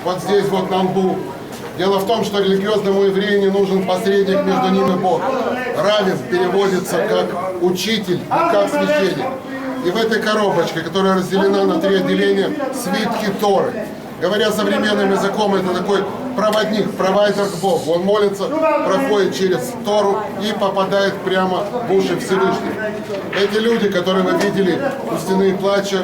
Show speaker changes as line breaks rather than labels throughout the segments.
вот здесь вот на лбу. Дело в том, что религиозному еврею не нужен посредник, между ними Бог. Раввин переводится как учитель и как священник. И в этой коробочке, которая разделена на 3 отделения, свитки Торы. Говоря современным языком, это такой проводник, провайдер к Богу. Он молится, проходит через Тору и попадает прямо в уши Всевышнего. Эти люди, которые вы видели у стены плача,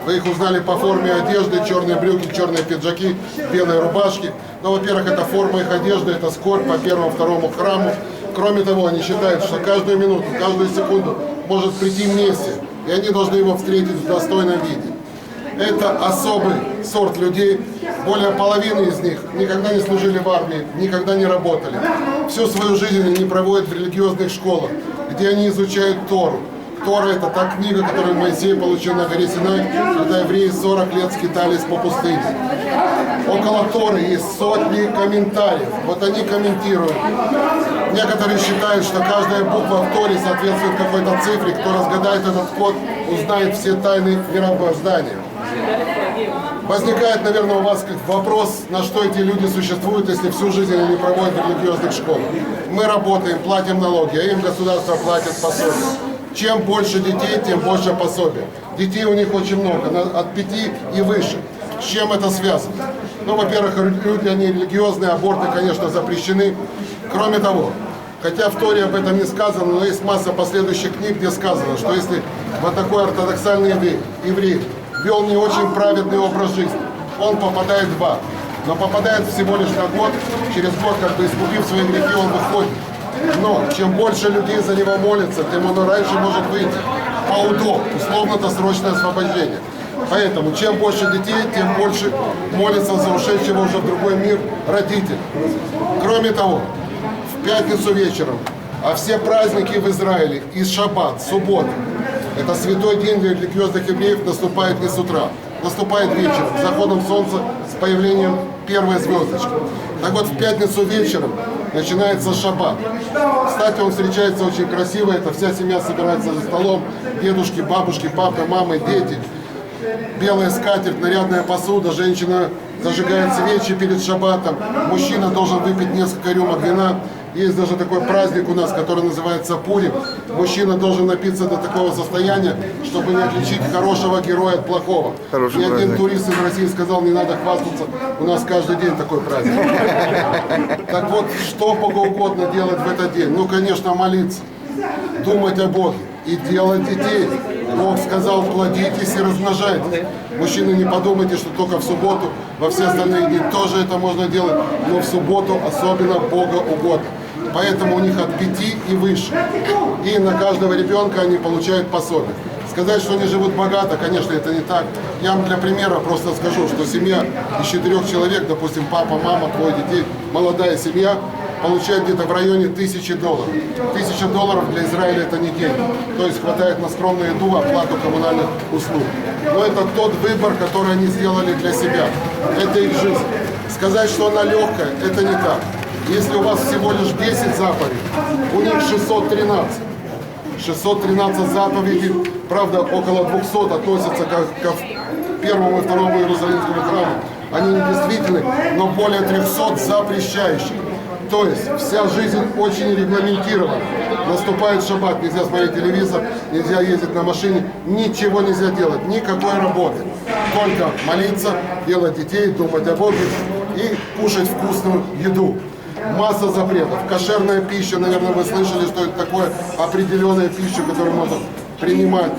вы их узнали по форме одежды, черные брюки, черные пиджаки, белые рубашки. Но, во-первых, это форма их одежды, это скорбь по первому-второму храму. Кроме того, они считают, что каждую минуту, каждую секунду может прийти Мессия, и они должны его встретить в достойном виде. Это особый сорт людей. Более половины из них никогда не служили в армии, никогда не работали. Всю свою жизнь они проводят в религиозных школах, где они изучают Тору. Тора – это та книга, которую Моисей получил на горе Синай, когда евреи 40 лет скитались по пустыне. Около Торы есть сотни комментариев. Вот они комментируют. Некоторые считают, что каждая буква в Торе соответствует какой-то цифре. Кто разгадает этот код, узнает все тайны мироздания. Возникает, наверное, у вас вопрос, на что эти люди существуют, если всю жизнь они проводят в религиозных школах. Мы работаем, платим налоги, а им государство платит пособие. Чем больше детей, тем больше пособия. Детей у них очень много, от 5 и выше. С чем это связано? Ну, во-первых, люди, они религиозные, аборты, конечно, запрещены. Кроме того, хотя в Торе об этом не сказано, но есть масса последующих книг, где сказано, что если вот такой ортодоксальный еврей вел не очень праведный образ жизни, он попадает в ад. Но попадает всего лишь на год, через год, как бы искупив свои грехи, он выходит. Но чем больше людей за него молятся, тем он раньше может выйти по УДО, условно-досрочное освобождение. Поэтому чем больше детей, тем больше молятся за ушедшего уже в другой мир родителей. Кроме того, в пятницу вечером, а все праздники в Израиле, и шаббат, суббота, это святой день для религиозных евреев, наступает не с утра, наступает вечером, с заходом солнца, с появлением первой звездочки. Так вот, в пятницу вечером начинается шаббат. Кстати, он встречается очень красиво, это вся семья собирается за столом, дедушки, бабушки, папа, мамы, дети. Белая скатерть, нарядная посуда, женщина зажигает свечи перед шаббатом, мужчина должен выпить несколько рюмок вина. Есть даже такой праздник у нас, который называется Пурим. Мужчина должен напиться до такого состояния, чтобы не отличить хорошего героя от плохого. Ни один турист из России сказал, не надо хвастаться, у нас каждый день такой праздник. Так вот, что богоугодно делать в этот день? Ну, конечно, молиться, думать о Боге и делать детей. Бог сказал, плодитесь и размножайтесь. Мужчины, не подумайте, что только в субботу, во все остальные дни тоже это можно делать, но в субботу особенно Бога угодно. Поэтому у них от 5 и выше. И на каждого ребенка они получают пособие. Сказать, что они живут богато, конечно, это не так. Я вам для примера просто скажу, что семья из 4 человек, допустим, папа, мама, 2 детей, молодая семья, получает где-то в районе $1000. $1000 для Израиля это не деньги. То есть хватает на скромную еду, оплату коммунальных услуг. Но это тот выбор, который они сделали для себя. Это их жизнь. Сказать, что она легкая, это не так. Если у вас всего лишь 10 заповедей, у них 613. 613 заповедей, правда, около 200 относятся к первому и второму Иерусалимскому храму. Они не действительны, но более 300 запрещающих. То есть вся жизнь очень регламентирована. Наступает шаббат, нельзя смотреть телевизор, нельзя ездить на машине, ничего нельзя делать, никакой работы. Только молиться, делать детей, думать о Боге и кушать вкусную еду. Масса запретов. Кошерная пища, наверное, вы слышали, что это такое определенная пища, которую можно принимать.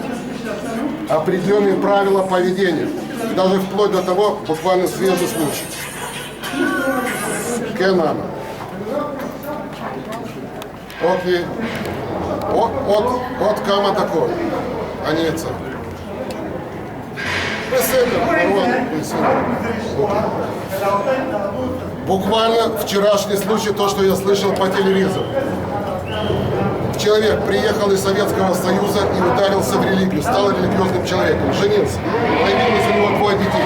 Определенные правила поведения. Даже вплоть до того, буквально свежий случай. Кенана. От кама такой. Они это. Буквально вчерашний случай, то, что я слышал по телевизору. Человек приехал из Советского Союза и ударился в религию, стал религиозным человеком, женился. Появилось у него 2 детей.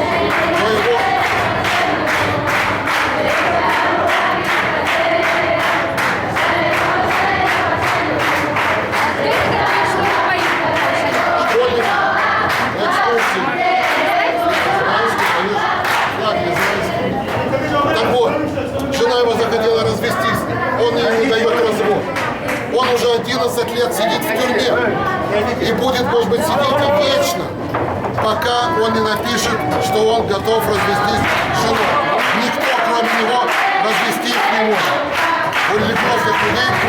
Так вот, жена его захотела развестись, он ей не дает развод. Он уже 11 лет сидит в тюрьме и будет, может быть, сидеть и вечно, пока он не напишет, что он готов развестись с женой. Никто, кроме него, развести их не может. У религиозных людей